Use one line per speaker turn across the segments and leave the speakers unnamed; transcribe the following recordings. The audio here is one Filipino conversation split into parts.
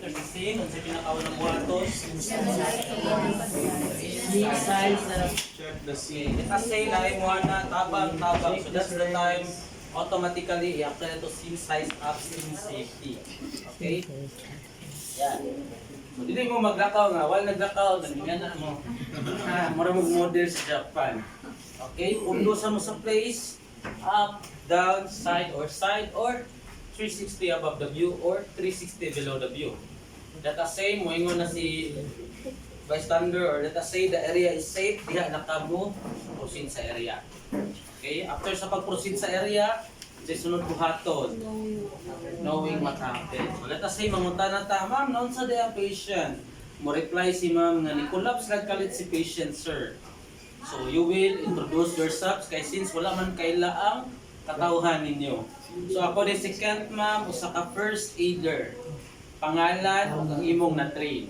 Kasi kung sa pinakaunang buhatos, size na check the scene. Kasi lahi mo na tabang. So that's the time automatically i-apply na to scene size up scene safety. Okay? Yan. So dili mo maglakaw nga, wala naglakaw, ganyan na mo. Maraming model sa Japan. Okay? Undosan mo sa place, up, down, side or 360 above the view or 360 below the view. Let us say, moingon na si bystander or let us say the area is safe, diha nakamo, proceed sa area. Okay? After sa pag-proceed sa area, sunod buhaton. Knowing what happened. So let us say, mangunta na ta, ma'am, noon sa day patient. Mo reply si ma'am nga ni collapse lang kalit si patient, sir. So you will introduce yourself kay since wala man kaila ang katawhan ninyo. So ako ni si Kent, ma'am, usa ka first aider. Pangalan ang imong na-train.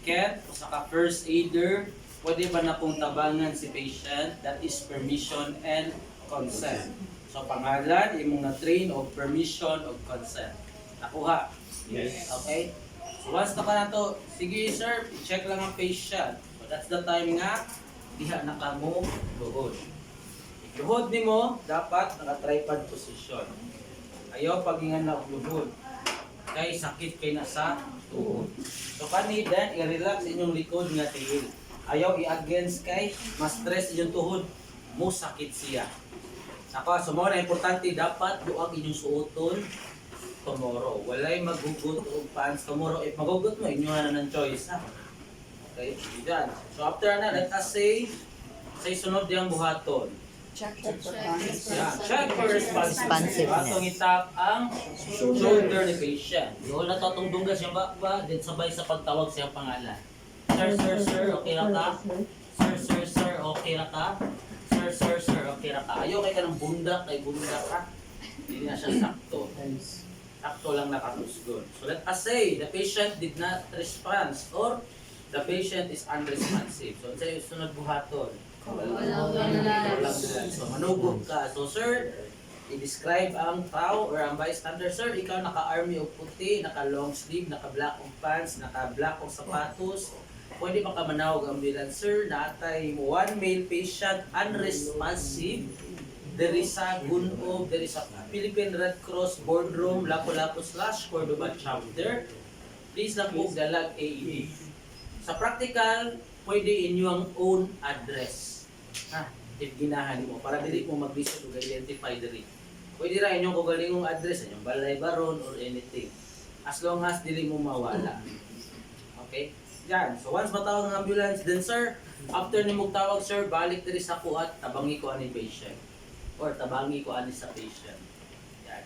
Kent, usa ka first aider. Pwede ba na pong tabangan si patient? That is permission and consent. So pangalan, imong na-train o permission o consent. Nakuha?
Yes.
Okay? So once na ka na to, sige sir, check lang ang patient. So that's the time nga, diha na ka mo luhod. Luhod ni mo, dapat naka-tripod position. Ayaw pagingan na og luhod. Kay sakit kay na sa tuhod. So kani then i-relax inyong likod nga tiil. Ayaw i-against kay ma-stress inyong tuhod, mo sakit siya. Ako, so mo na importante dapat duag inyong suoton tomorrow. Walay maghugot og pants tomorrow. If maghugot mo, inyo na ng choice ha. Okay, diyan. So after na, let us say sunod diyang buhaton.
Check for
Yeah, check for responsiveness. Atong itap ang shoulder ni patient. Doon na to atong dunggas yung bakba, then sabay sa pagtawag siyang pangalan. Sir, okay ra ka? Sir, okay ra ka? Sir, okay ra ka? Ayaw kay ka ng bundak ka. Hindi na siya sakto. Sakto lang nakatusgon. So let us say the patient did not respond or the patient is unresponsive. So sa sunod buhaton. So manugod ka. So sir, i-describe ang tao or ang bystander. Sir, ikaw naka-army o puti, naka-long sleeve, naka-black of pants, naka-black of sapatos. Pwede ba ka manawag ang ambulance? Sir, natay mo one male patient unresponsive. There is a GUNOB, there is a Philippine Red Cross boardroom, Lapu-Lapu / Cordoba chapter. Please lang po dalag AED. Sa practical, pwede inyong own address. If ginahan mo, para dili mo mag-visit o identify diri. Pwede ra inyong kugalingong address, inyong balay baron or anything. As long as dili mo mawala. Okay? Yan. So once matawag ng ambulance, then sir, after ni mo tawag sir, balik diri sa kuat, tabangi ko ani patient. Or tabangi ko ani sa patient. Yan.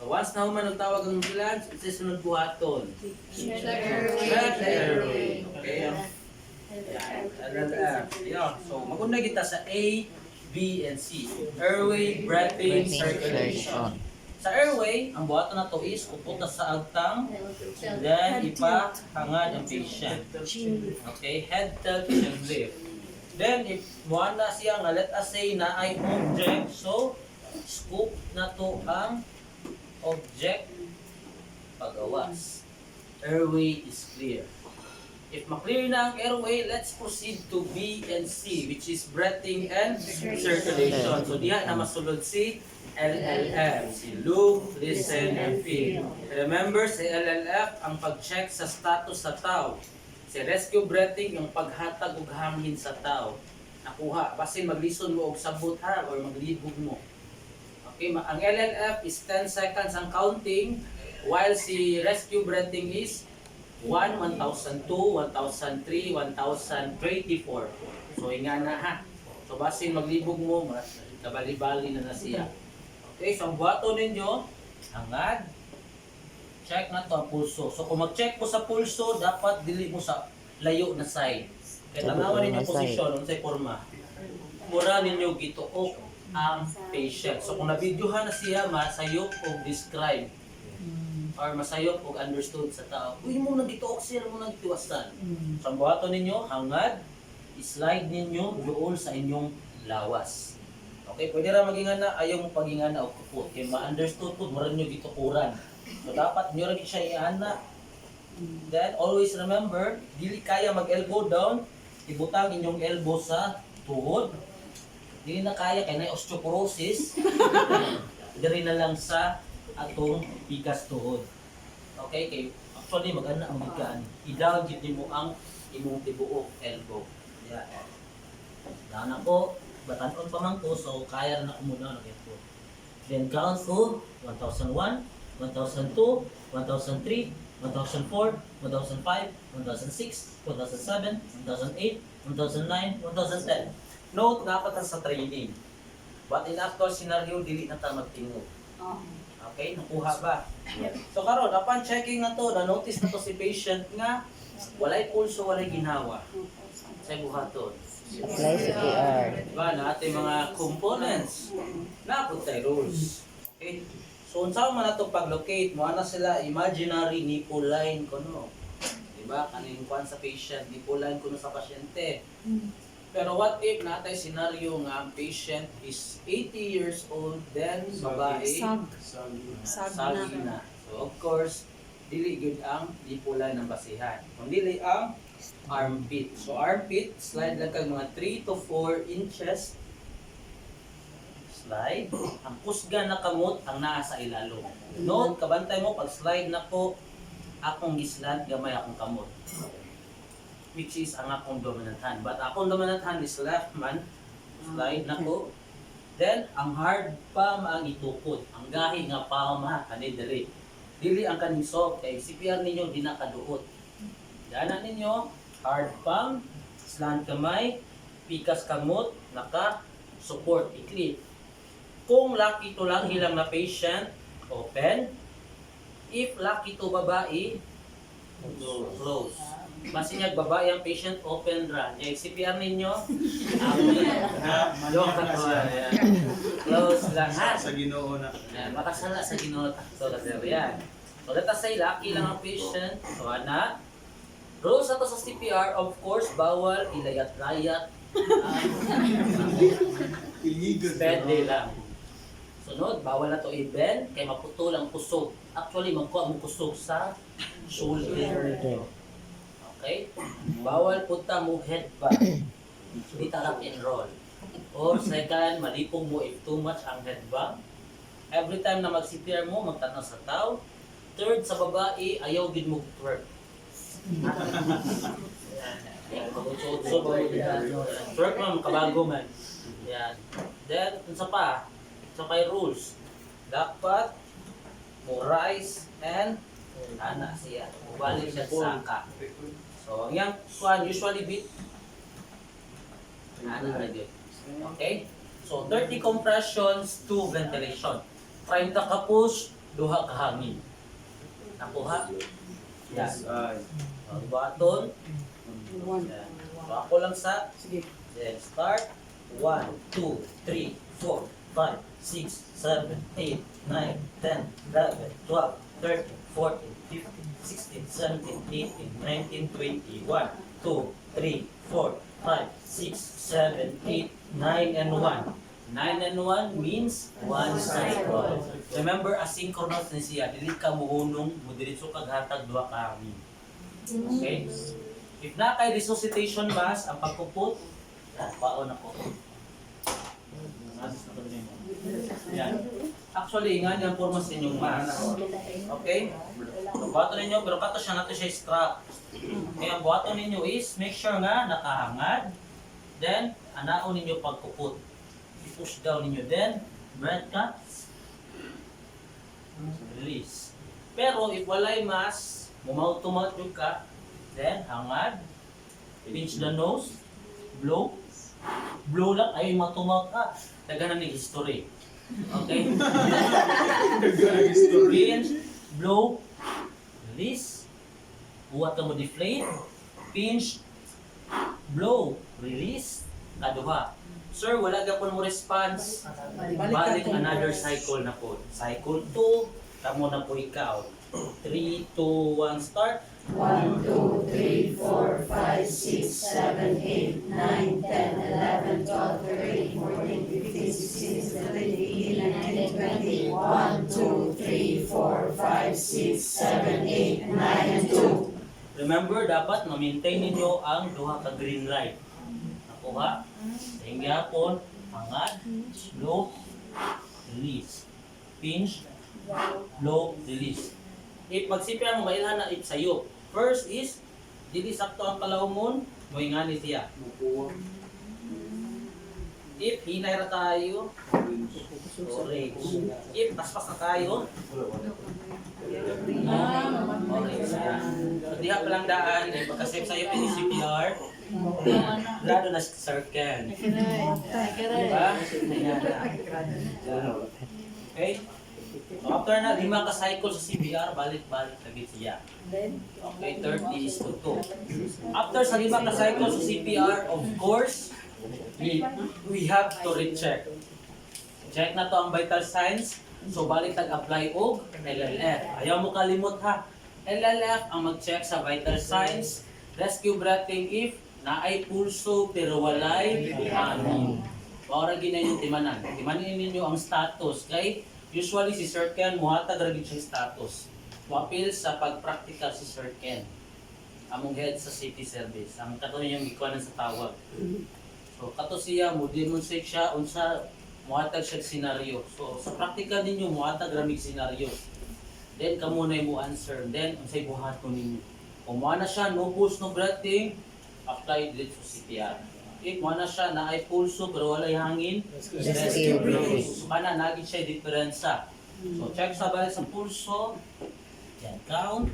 So once na human nagtawag ang ambulance, sunod buhaton.
Check
Check the airway. Okay? Yeah. So magunda kita sa A, B, and C. Airway, breathing, circulation. Sa airway, ang buhaton na to is uputa sa agtang, then ipahangad ang patient. Okay, head tilt and lift. Then if buwan na siya nga, let us say na ay object, so scoop na to ang object pagawas. Airway is clear. If ma-clear na ang airway, let's proceed to B and C, which is breathing and circulation. So diha na masulod si LLF, si look, listen, and feel. Remember, si LLF ang pag-check sa status sa tao. Si rescue breathing, yung paghatag og hangin sa tao. Nakuha, basin maglison mo og sabot ha, or maglibog mo. Okay, ang LLF is 10 seconds ang counting, while si rescue breathing is 1, 1002, 1003, 1024. So, inga na ha. So, basin maglibog mo, nabali-bali na siya. Okay, so ang buhaton ninyo, hangad, check na to ang pulso. So, kung mag-check po sa pulso, dapat dili mo sa layo na side. Kaya tanawan ninyo posisyon, unsay forma. Mura ninyo gituok ang patient. So, kung nabidyohan na siya, masayok o describe. Or masayok o understood sa tao. Uy mo nagituok siya, mo nagtiwasan. So, ang buhaton ninyo, hangad, slide ninyo doon sa inyong lawas. Okay, pwede ra magingan na, ayaw mo pagingan na o kupot. Kaya ma-understood po, maran nyo gitukuran. So, dapat nyo rin siya iana Then, always remember, dili kaya mag-elbow down, ibutang inyong elbow sa tuhod. Dili na kaya, kaya na osteoporosis. Diri na lang sa atong pikas tuhod. Okay, kay actually maganda ang bigaan. I-down gid mo ang imong tibuok elbow. Yeah. Daan ako, batanon pa man ko, so kaya na ko muna na ito. Then count to 1001, 1002, 1003, 1004, 1005, 1006, 2007, 2008, 2009, 2010. Note nga pa sa training. But in actual scenario, dili na ta magtingog. Okay, nakuha ba? So karon, upon checking na to, na-notice na to si patient nga walay pulso, walay ginawa. Sa buhaton.
Apply CPR.
Diba, na ating mga components na tayo rules. Okay? So, unsa man nato pag-locate mo ana sila imaginary nipple line kuno. Diba? Kaning kwan sa patient, nipple line kuno sa pasyente. Pero what if natay scenario nga ang patient is 80 years old, then babae sagi na. So, of course, dili gyud ang nipple line ang basihan. Kung dili ang armpit. So, armpit, slide lang kag mga 3 to 4 inches. Slide. Ang kusga na kamot ang naa sa ilalo. Note, kabantay mo, pag slide na ko, akong gislant, gamay akong kamot. Which is ang akong dominant hand. But akong dominant hand is left man. Slide na ko. Then, ang hard palm ang itukod. Ang gahi nga palm ha, kanil diri. Dili ang kaning soft, kay CPR ninyo, di nakaduot. Daanan ninyo, hard palm, slant kamay, pikas kamot, naka-support, i-clip. Kung lucky to lang hilang na patient, open. If lucky to babae, close. Masinyag babae ang patient, open ra. Yung CPR ninyo, close lang ha.
Sa Ginoo na.
Makasala sa Ginoo. So, yan. So, let us say lucky lang ang patient. So, ana. Rules na to sa CPR, of course, bawal ilayat-layat. Pwede lang. Sunod, bawal na to i-bend, kay maputol ang kusog. Actually, magkuha mo kusog sa shoulder. Okay? Bawal punta mo headbang. Hindi tarap and roll. Or second, malipong mo if too much ang headbang. Every time na mag-CPR mo, magtanaw sa tao. Third, sa babae, ayaw din mo twerk. Twerk man, kabago man. Yan. Then, unsa pa? Sa may rules. Dapat mo rise and ana siya. Ubalik siya sa saka. So, ang yang one usually beat ana ready. Okay? So, 30 compressions, 2 ventilation. 30 ka push, 2 ka hangin. Nakuha? Yan. So, button. Yan. So, ako lang sa then start. 1, 2, 3, 4, 5, 6, 7, 8, 9, 10, 11, 12, 13, 14, 15, 16, 17, 18, 19, 20, 1, 2, 3, 4, 5, 6, 7, 8, 9, and 1. 9 and 1 means 1 cycle. Remember, asynchronous na siya. Dili ka muhunong, mudiritso kaghatag 2 ka hangin. Okay? If na kay resuscitation mask, ang pagpuput, paon ako. Yan. Actually, nga niyang formas ninyong mask. Okay? Ang buhaton ninyo, pero kato siya nato siya strap. Kaya ang buhaton ninyo is, make sure nga nakahangad. Then, anaon ninyo pagpuput. I-push down ninyo. Then, breath ka. Release. Pero, if walay mask, mumaut-tumaut yung ka, then, hangad. Pinch the nose. Blow. Blow lang, ay matumaut ka. Taga na ni history. Okay? Pinch, blow, release. Buhat ka mo deflate. Pinch, blow, release. Kaduha. Sir, wala ka po mo response. Balik another cycle na po. Cycle 2, kamo na po ikaw. 3, 2, 1, start.
1, 2, 3, 4, 5, 6, 7, 8, 9, 10, 11, 12, 13, 14, 15, 16, 17, 18, 19, 20. 1, 2, 3, 4, 5, 6, 7, 8, 9, and 2.
Remember, dapat ma-maintain ninyo ang duha ka green light. Nakuha? Sa hinggapon, hangad, blow, release. Pinch, blow, release. If mag-CPR mo, mailhan na if sayo. First is, dili sakto ang kalawmon, moingani siya. If hinay ra tayo, orange. If paspas na tayo, orange na. So diha pa lang daan, ay pagkasip sa'yo PCPR, lalo na si Sir Ken. Diba? Ayan na. Okay? So after na 5 ka cycle sa CPR, balik-balik lagi siya. Okay, 30 is to 2. After sa 5 ka cycle sa CPR, of course, we have to recheck. Check na to ang vital signs. So balik tag-apply og LLF. Ayaw mo kalimot ha. LLF ang mag-check sa vital signs. Rescue breathing if naay pulso pero walay hangin. Para gina yung timanan. Timanin ninyo ang status. Kay usually si Sir Ken muhatag ra gid siya status. Muapil sa pag-practical si Sir Ken. Among head sa city service. Ang kato yung ikuanan sa tawag. So kato siya mo demonstrate siya unsa muhatag siya scenario. So sa practical ninyo muhatag ra mig scenario. Then kamo na mo answer. Then unsay buhaton ninyo. Kung mo na siya no pulse no breathing, apply dito sa CPR. If mo na siya na ay pulso pero walay hangin, rescue breathing. Mana nagit siya diferensya. So check sa balik sa pulso. Yan count.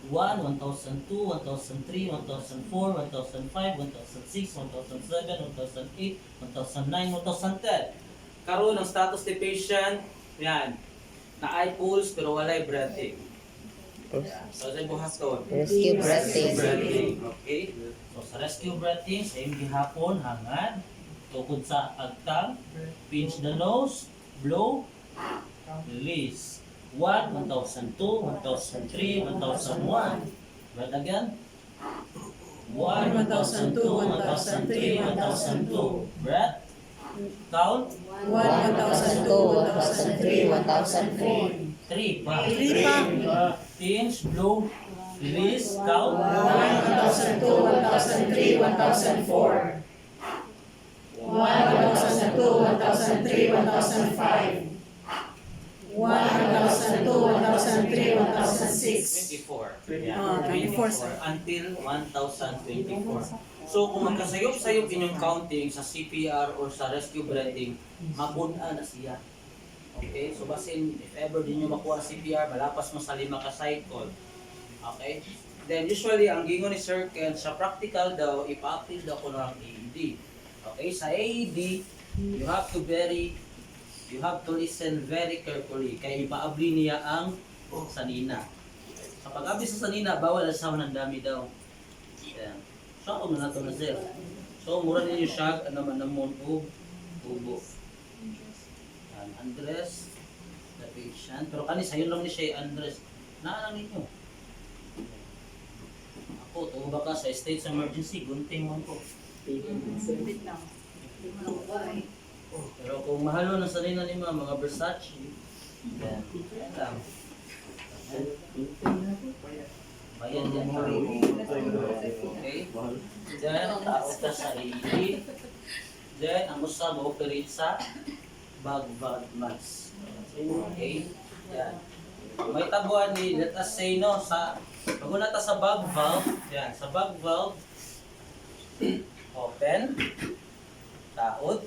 1, 1002, 1003, 1004, 1005, 1006, 1007, 1008, 1009, 1010. Karon ang status ni patient, yan, na ay pulse pero walay breathing. So sa buhaton.
Rescue breathing.
Okay? So sa rescue breathing, sa imong gihapon, hangad, tukod sa agtang, pinch the nose, blow, release. 1, 1002, 1003, 1001. Right again? 1, 1002, 1003, 1002. Breath. Count.
1, 1002, 1003, 1004.
3 pa. Pinch, blow, release. Count.
1002, 1003, 1004. 1002, 1003, 1005. 1002, 1003, 1006.
24. Yeah. 24 until 1024. So kung magkasayop-sayop inyong counting sa CPR or sa rescue breathing, mabuna na siya. Okay? So basin, if ever din nyo makuha CPR, malapas mo sa 5 ka cycle. Okay? Then usually, ang gingon ni Sir Ken, sa practical daw, ipa-appeal daw ko ng AED. Okay? Sa AED, you have to listen very carefully kaya ipaabli niya ang sanina. Sa pag-abli sa sanina, bawal ang sound ng dami daw. Ayan. So, ako na ito na sir. So, mura ninyo siya, naman namon o bubo. Ayan, Andres, the patient. Pero kani, sayo lang ni siya, Andres. Naalang ninyo. Ako, tuwa ka sa state emergency, gunting mo ko. Pero kung mahalo ng sanina ni mga Versace, yan lang. Bayan yan. Okay? Then, tao ka sa AED. Then, ang usa ma-operate sa bag-bag mask. Okay? Yan. May tabuan ni, let us say, no, sa, pag unata sa bag valve, yan, sa bag valve, open, taod,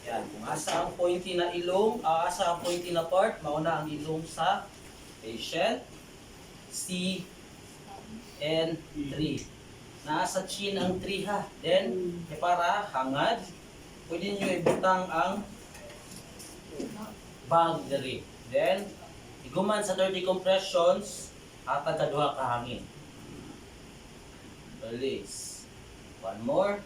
yan, kung asa ang pointy na ilong, asa ang pointy na part, mauna ang ilong sa patient. C and 3. Nasa chin ang 3 ha. Then, para hangad, pwede nyo ibutang ang bag diri. Then, iguman sa 30 compressions, hatag kaduha ka hangin. Release. One more.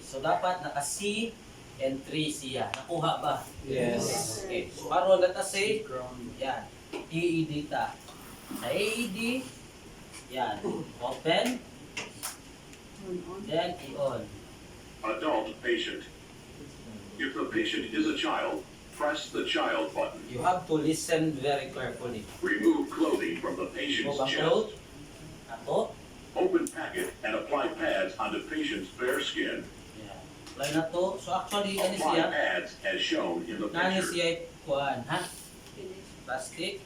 So dapat naka C and 3 siya. Nakuha ba?
Yes.
Okay. So karon let us say, yan, AED ta. Sa AED, yan, open, then i-on.
Adult patient. If the patient is a child, press the child button.
You have to listen very carefully.
Remove clothing from the patient.
Ito bang
chest.
clothes? Ato.
Open packet and apply pads on the patient's bare skin.
Yeah. Apply na to. So actually, ano
Apply
siya?
pads as shown in the
Nani
picture.
siya kuan, ha? Plastic.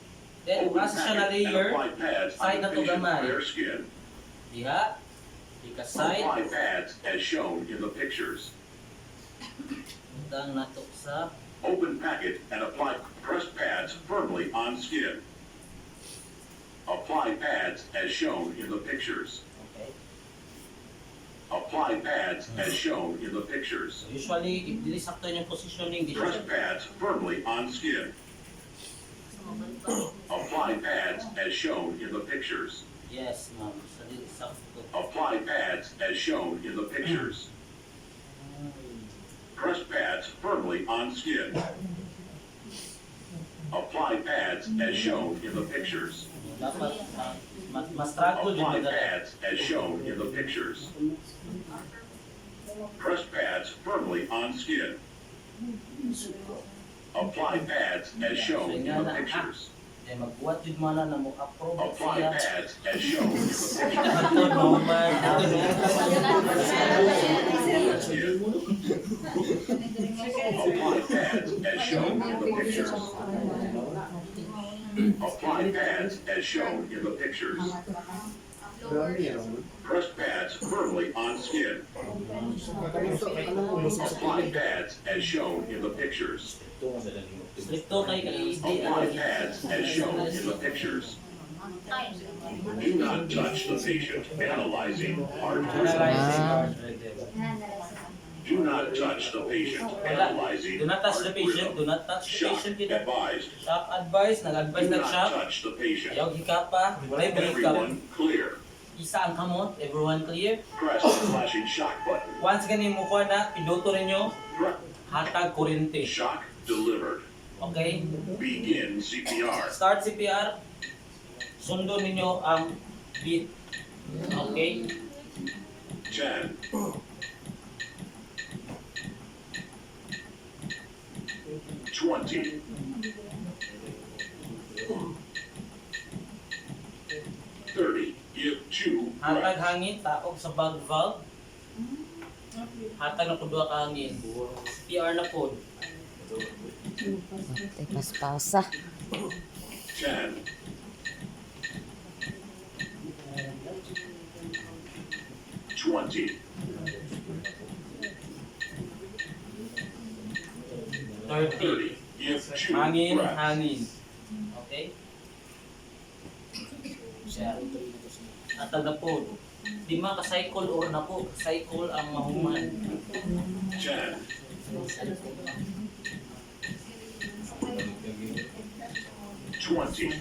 Then,
Open
basa siya na
packet and
layer.
apply pads on
Side
the
na to
patient's
gamay.
bare skin.
Diha. Ika side.
Apply pads as shown in the pictures.
Utang na to sa
Open packet and apply press pads firmly on skin. Apply pads as shown in the pictures.
okay.
Apply pads as shown in the pictures.
So usually, if dili sakto yung positioning, di
Press
siya.
pads firmly on skin. Apply pads as shown in the pictures.
Yes, ma'am. Sa dili sakto.
Apply pads as shown in the pictures. Press pads firmly on skin. Apply pads as shown in the pictures.
Dapat, mas struggle din
Apply
ba
pads as shown in the pictures. Press pads firmly on skin. Apply pads as shown in the pictures.
Eh, magbuhat yun mo na mo approve
Apply
siya.
pads as shown in the pictures.
Ito, no man.
Apply pads as shown in the pictures. Apply pads as shown in the pictures. Press pads firmly on skin. Apply pads as shown in the pictures.
Stricto kay ka-ED.
Apply pads as shown in the pictures. Do not touch the patient. Analyzing heart rhythm. Do not touch the patient. Analyzing
Do not touch the
heart
patient. Do
rhythm.
not touch the
Shock
patient. Dito.
advised.
Shock advice. Nag-advise
Do not
nag-shock.
touch the patient.
Ayaw hikapa. Walay balik ka.
Everyone clear.
Isa ang kamot. Everyone clear.
Press the flashing shock button.
Once ganin mo ko na, piloto ninyo, hatag kuryente.
Shock delivered.
Okay?
Begin CPR.
Start CPR. Sundo ninyo ang beat. Okay?
10, 20, 30. Give 2
Hatag
breaths.
hangin, taog sa bag valve. Hatag na po duha ka hangin. CPR na po.
Tay mas pausa.
10, 20,
30.
30. Give 2
Hangin,
breaths.
hangin. Okay? Siya. Hatag na po. Di maka-cycle or na po. Cycle ang mahuman.
10, 20,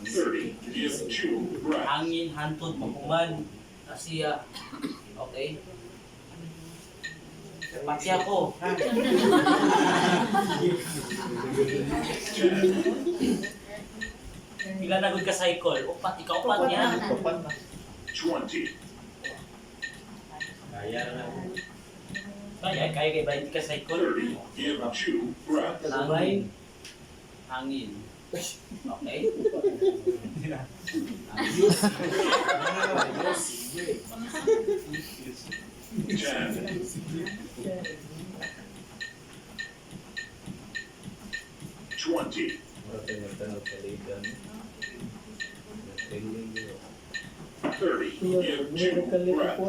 30. Give 2 breaths.
Hangin, hantod, mahuman. Asiya. Okay? Pati ako.
10,
Pila na gud ka cycle. O pat ikaw pat niya.
20,
Kaya kay 20 ka cycle.
30. Give 2 breaths.
Hangin. Hangin. Okay?
10, 20, 30. Give 2 breaths.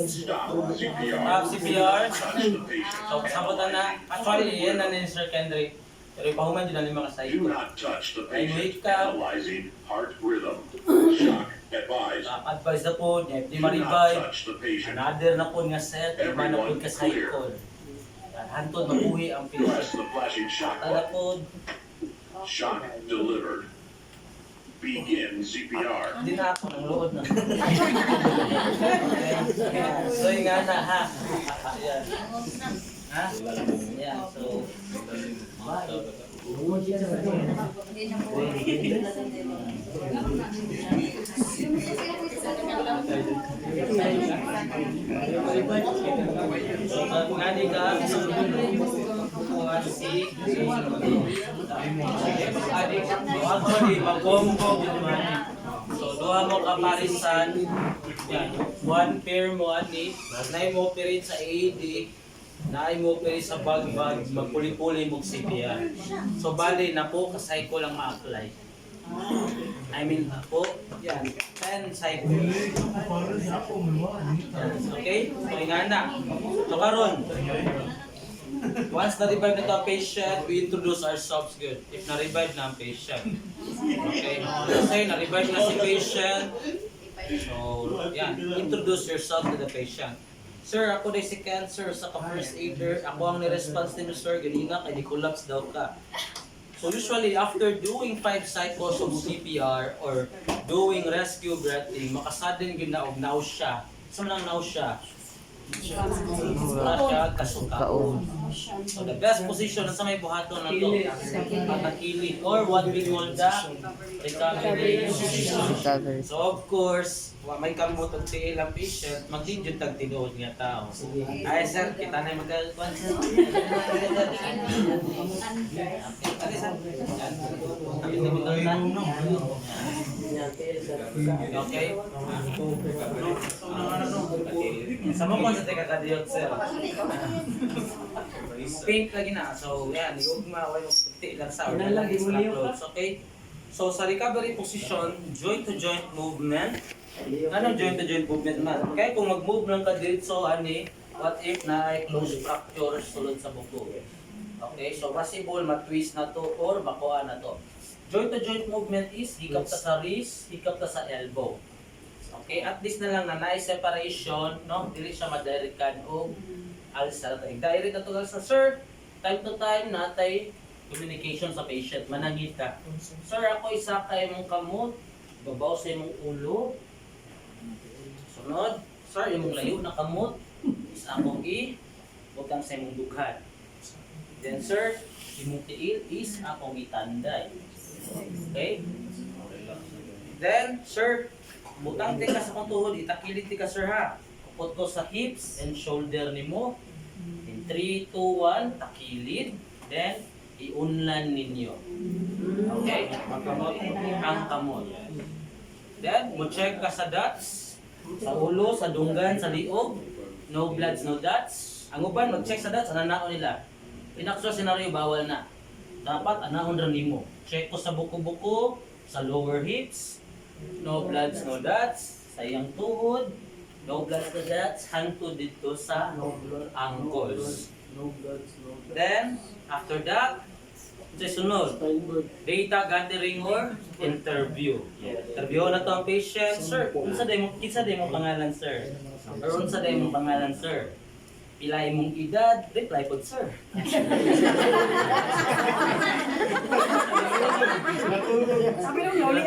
Stop CPR.
Stop CPR.
Touch the patient.
So kasabutan na. Actually, yan na ni Sir Kendrick. Pero ipahuman din na ni mga
Do
cycle.
not touch the patient.
wake up.
Analyzing heart rhythm. Shock advised.
Advice na po niya. Di
Do not
ma-revive.
touch the patient.
Another na po nga set. Iba na po ka cycle. Yan, hantod mabuhi ang
Press
pilot.
the flashing shock
Tala
button.
po.
Shock delivered. Begin CPR.
Hindi na ako ng load na. Okay. So yung nga na ha. Yan. Ha? Yan. So. Ngani ka si ako di magombo gumani. So duha mo ka parisan. Yan, one pair mo ani, nay mo operate sa AED, nay mo operate sa bag-bag, magpuli-puli mo CPR. So bali na po kasay ko lang ma-apply. I mean po, yan, 10 cycles. Okay? So nga na. So karon, once na-revive na ito ang patient, we introduce ourselves good. If na-revive na ang patient. Okay? Kasi na-revive na si patient. So, yan. Introduce yourself to the patient. Sir, ako din si cancer sa ka-first aider. Ako ang ni-response din sir. Ganina, kaya di-collapse daw ka. So usually, after doing 5 cycles of CPR or doing rescue breathing, makasadin yun na og nausea. Saan lang nausea? Siya kasukaon. So the best position sa may buhaton na to, patakilid or what we call the recovery position. So of course, may kamot og tiil ang patient, magdidyo tag tinuod nga tao. Ay sir, kita na yung mag-alpuan sir. Okay? Sama ko sa teka kadiyot sir. Paint lagi na. So yan, igugma ko yung puti lang sa or lang is clothes. Okay? So sa recovery position, joint to joint movement. Anong joint to joint movement man? Okay, kung mag-move lang ka dito, ani, what if na ay close fracture sulod sa buko? Okay, so possible matwist na to or bakuan na to. Joint to joint movement is hikap ta sa wrist, hikap ta sa elbow. Okay, at least na lang na separation, no? Dili siya madirikan o alsa. Direct na to sa sir. Time to time natay communication sa patient, manangita. Sir, ako isa kay mong kamot, babaw sa imong ulo. Sunod, sir, imong layo na kamot, isa akong butang sa imong dughan. Then sir, imong tiil is akong itanday. Okay? Then, sir, butang ti ka sa kong tuhod, itakilid ti ka sir ha. Kupot ko sa hips and shoulder nimo. In 3, 2, 1, takilid. Then, iunlan ninyo. Okay? Magkamot ang kamot. Then, mo check ka sa dots. Sa ulo, sa dunggan, sa liog. No bloods, no dots. Ang uban, mag-check sa dots, ananaon nila. In actual scenario, bawal na. Dapat anahon rin nimo. Check ko sa buko-buko, sa lower hips. No bloods, no dots. Sa iyang tuhod. No bloods, no dots. Hangtod dito sa ankles. Then, after that, sunod, data gathering or interview. Interview na to ang patient. Sir, kinsa day mong pangalan, sir? Or unsa day mong pangalan, sir? Pila imong edad? Reply pod, sir.
Sabi nung yoli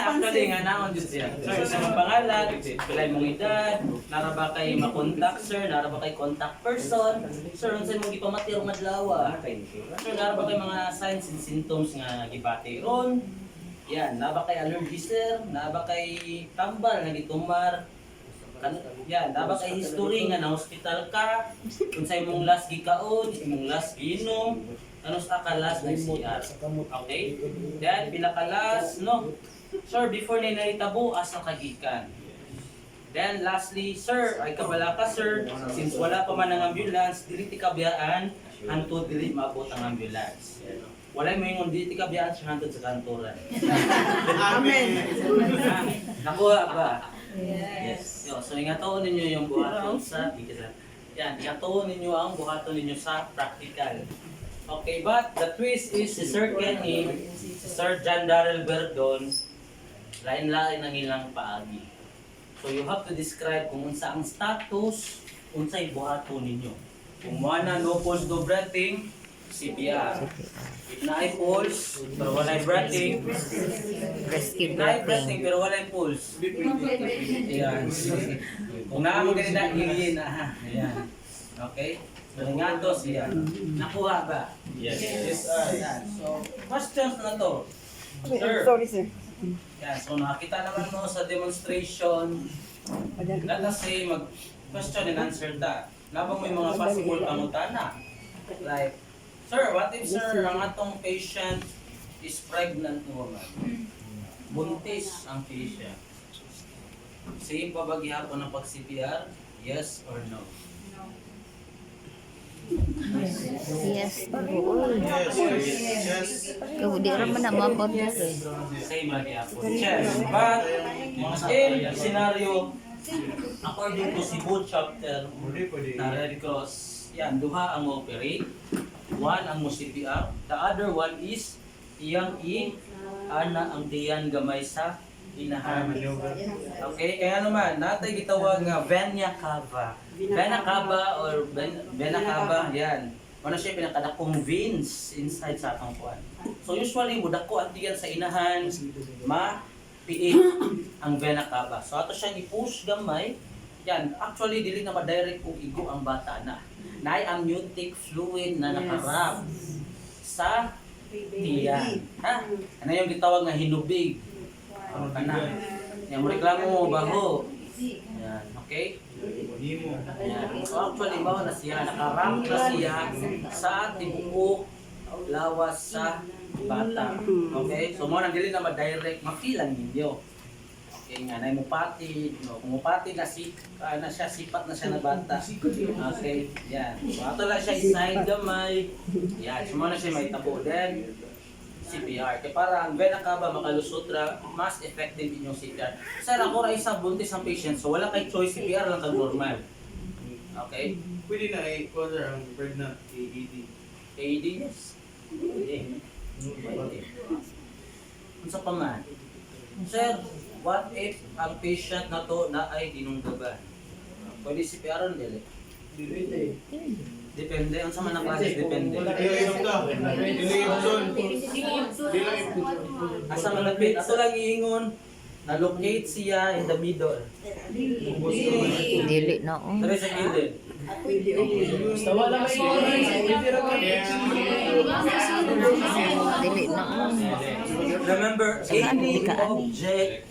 Actually, nga naon dito siya. Sir, sa mga pangalan, pila imong edad, nara ba kay ma-contact, sir? Nara ba kay contact person? Sir, unsa imong gipamatir madlaw? Sir, nara ba kay mga signs and symptoms nga gibati ron? Yan, nara ba kay allergy, sir? Nara ba kay tambal nga gitumar? Yan, dapat kay history nga na hospital ka, kung sa imong last gikaon, imong last giinom, ano sa ka last na CR. Okay? Then, pinakalas, no? Sir, before na nahitabo, asa kagikan. Then, lastly, sir, ay kabala ka, sir, since wala pa man ang ambulance, dili ti kabiyaan, hanto dili maabot ang ambulance. Wala mo yung dili ti kabiyaan, siya hanto sa kantoran.
Amen.
Nakuha ba? Yes. So ingatoon ninyo yung buhaton sa yan, ingatoon ninyo ang buhaton ninyo sa practical. Okay, but the twist is si Sir Kenny, si Sir John Darrell Verdon, lain-lain ang ilang paagi. So you have to describe kung unsa ang status, unsay buhaton ninyo. Kung wala no pulse, no breathing, CPR. If na-ay pulse, pero wala'y breathing,
Rescue
na-ay breathing
breathing.
pero wala'y pulse. Ayan. Kung naman ganito na, hingin na ha. Ayan. Okay? Galingato siya. Nakuha ba?
Yes.
Yes, yan. So, questions na to. Sir.
Sorry, sir.
Yan. So, nakakita naman mo sa demonstration. Let us say, mag-question and answer ta. Labang may mga possible pangutana. Like, sir, what if, sir, ang atong patient is pregnant woman? Buntis ang patient. Same pa ba gihapon ng pag-CPR? Yes or no?
Yes, oo. Kau di raman na mapod eh.
Same lagi ako. Yes. But, in scenario, according to Cebu chapter na Red Cross, yan, duha ang operate, one ang mo CPR, the other one is iyang ana ang diyan gamay sa inahan. Okay, kaya naman, natay gitawag nga vena cava. Vena cava or vena cava, yan. Ano siya pinakadakong veins inside sa atong kuan. So usually, mudako at diyan sa inahan, ma-piit ang vena cava. So ato siyang i-push gamay. Yan, actually, dili na ma-direct kung igo ang bata na. Naay amniotic fluid na nakarab sa tiyan. Ha? Ano yung gitawag nga hinubig? Ano ka na? Yan, reklamo mo baho. Yan, okay? Yan. So actually, bawa na siya, nakaramp na siya sa tibuok lawas sa bata. Okay? So mo nang dili na ma-direct, mafilan ninyo. Okay nga, na mupati, no, kung mupati na na siya, sipat na siya na bata. Okay, yan. So ato lang siya iside gamay. Yan, so mo na siya may tabo din. CPR. Kaya para ang vena cava makalusutra, mas effective inyong CPR. Sir, ako ra isang buntis ang patient, so wala kay choice, CPR lang tag normal. Okay?
Pwede na i-order ang pregnant AED.
AED, yes. Pwede. Unsa pa man? Sir, what if ang patient na to na ay dinunggaban? Pwede CPR on dili? Depende. Ang sa man ang klase, depende. Asa malapit? Ato lang iingon, na-locate siya in the middle.
Dili na oh.
Dari sa gilid.
Dili na oh.
Remember, any object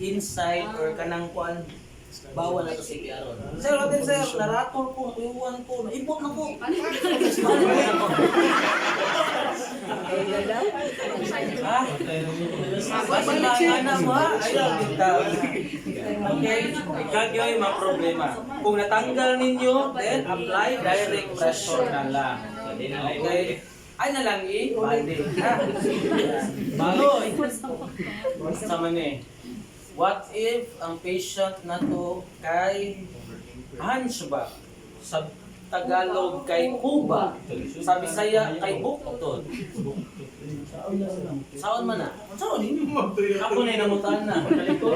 inside or kanang kuan, bawal na to CPR on. Sir, natin sir, naratol ko, iwan ko, naibot na ko. Ha? Basta na anak mo ha? Ayaw kita. Okay, ikagyoy mga problema. Kung natanggal ninyo, then apply direct pressure na lang. Okay? Ay na lang i-bali. Ha? Baloy. Sama ni. What if ang patient na to kay hunchback? Sa Tagalog kay kuba. Sa Bisaya kay buktot. Saon man na? Saon din? Ako na namutan na. Kalikod.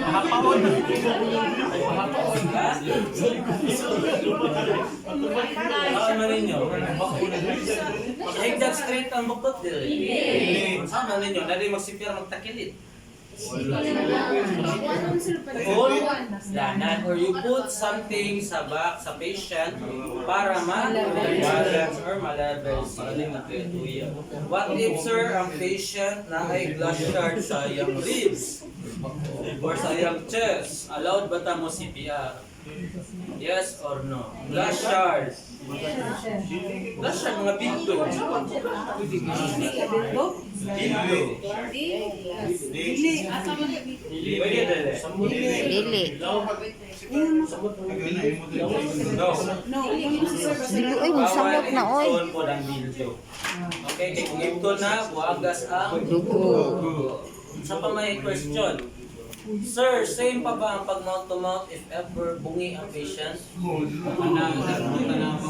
Mahapaon. Mahapaon ka? Saon man ninyo? Exact straight ang buktot dili. Saon man ninyo? Dali magsipir magtakilit. Danan or you put something sa back sa patient para ma-balance or ma-level siya. What if sir ang patient na ay glass shard sa iyang ribs or sa iyang chest? Allowed ba ta mo CPR? Yes or no? Glass shard. Glass shard mga pinto. Pwede dali.
Dili.
No.
Dili oy magsamot na oy.
Bawal po ang video. Okay, kaya kung ito na, buwagas ang
Dugo.
Sa pa may question. Sir, same pa ba ang pag mouth to mouth if ever bungi ang patient?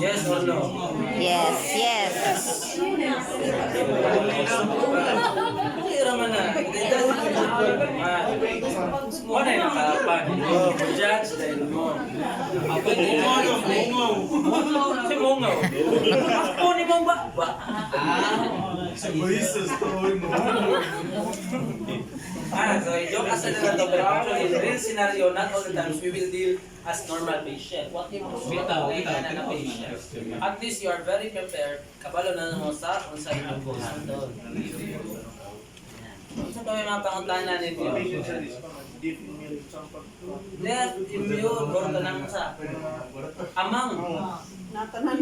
Yes or no?
Yes, yes.
Hindi raman na. Wala yung nakapan. Judge dahil mo. Si Mungaw. Ako ni mo mong ba?
Sa voices to mo.
So joke aside na to, pero actually, in real scenario, not all the times we will deal as normal patient. What if hospital na patient? At least you are very prepared. Kabalo na mo sa kung sa inyong buhan doon. Sa pa may mga panguntahan ninyo? Left, immune, or tanang sa? Amang.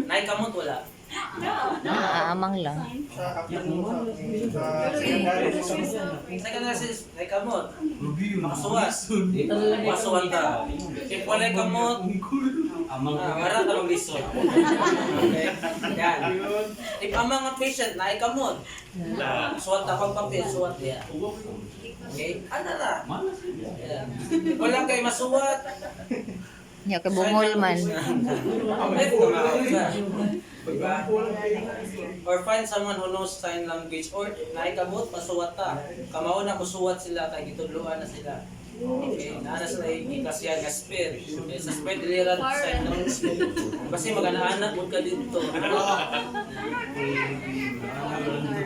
Naikamot wala.
Amang lang.
Second nurses, naikamot. Makasuwas. Masuwan ka. If wala kamot, mara ka ng lisod. Okay? Yan. If ang mga patient, naikamot. Suwat akong papel, suwat niya. Okay? Ano na? Yan. Wala kayo masuwat.
Nya kay bungol man.
Ay, kumakaw ka. Diba? Or find someone who knows sign language or naikamot, masuwat ta. Kamao na kusuwat sila, kay gitudluan na sila. Okay, naana sila yung ikasyan nga speed. Okay, sa speed diliran sign language. Kasi magana-anak mo ka dito.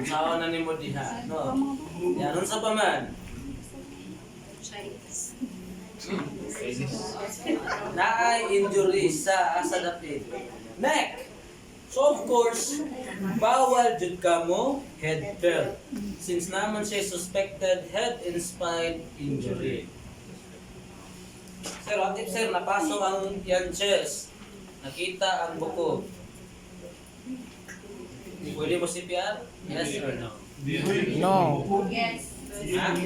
Sawa na ni mo diha. No? Yan, nun sa paman. Naay injury sa dapit. Neck. So of course, bawal jud kamo head fell. Since naman siya suspected head and spine injury. Sir, what if sir napasok ang yan chest? Nakita ang buko. Pwede mo CPR? Yes or no?
No.
Yes.
Ha?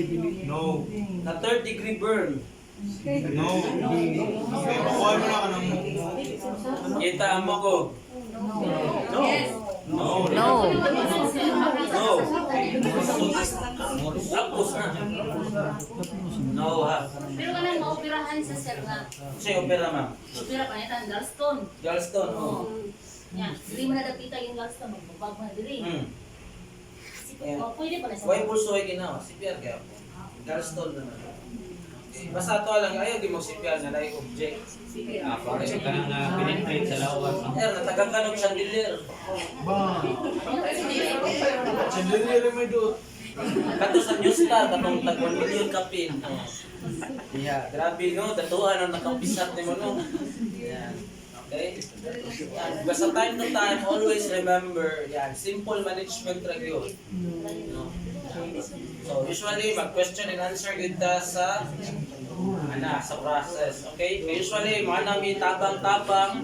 No.
Na third degree burn.
No. Okay, makuha mo na ka ng
Kita ang buko. No.
Yes.
No.
No.
No. Tapos na. No ha.
Pero ka nang maoperahan sa sir nga.
Kasi opera ma'am.
Opera pa niya Galston.
Galston.
Oo.
Oh.
Yan. Hindi mo na dapita yung Galston. Magbabag mo na diri. Pwede pa na sa
Why pulso ay ginawa? CPR kaya po. Galston naman. Basta ito lang, ayaw di mo CPR na like object.
Para sa kanang penetrate sa lawas.
Natagang ka ng chandelier.
chandelier may doon.
Kato sa New Star, katong tag 1 million kapin. Yeah, grabe no, datuhan ang nakapisat ni mo no. Yan. Okay? Yan. Basta time to time, always remember, yan, simple management ra gyud. No? So, usually, mag-question and answer kita sa sa process. Okay? Usually, mga nami tabang-tabang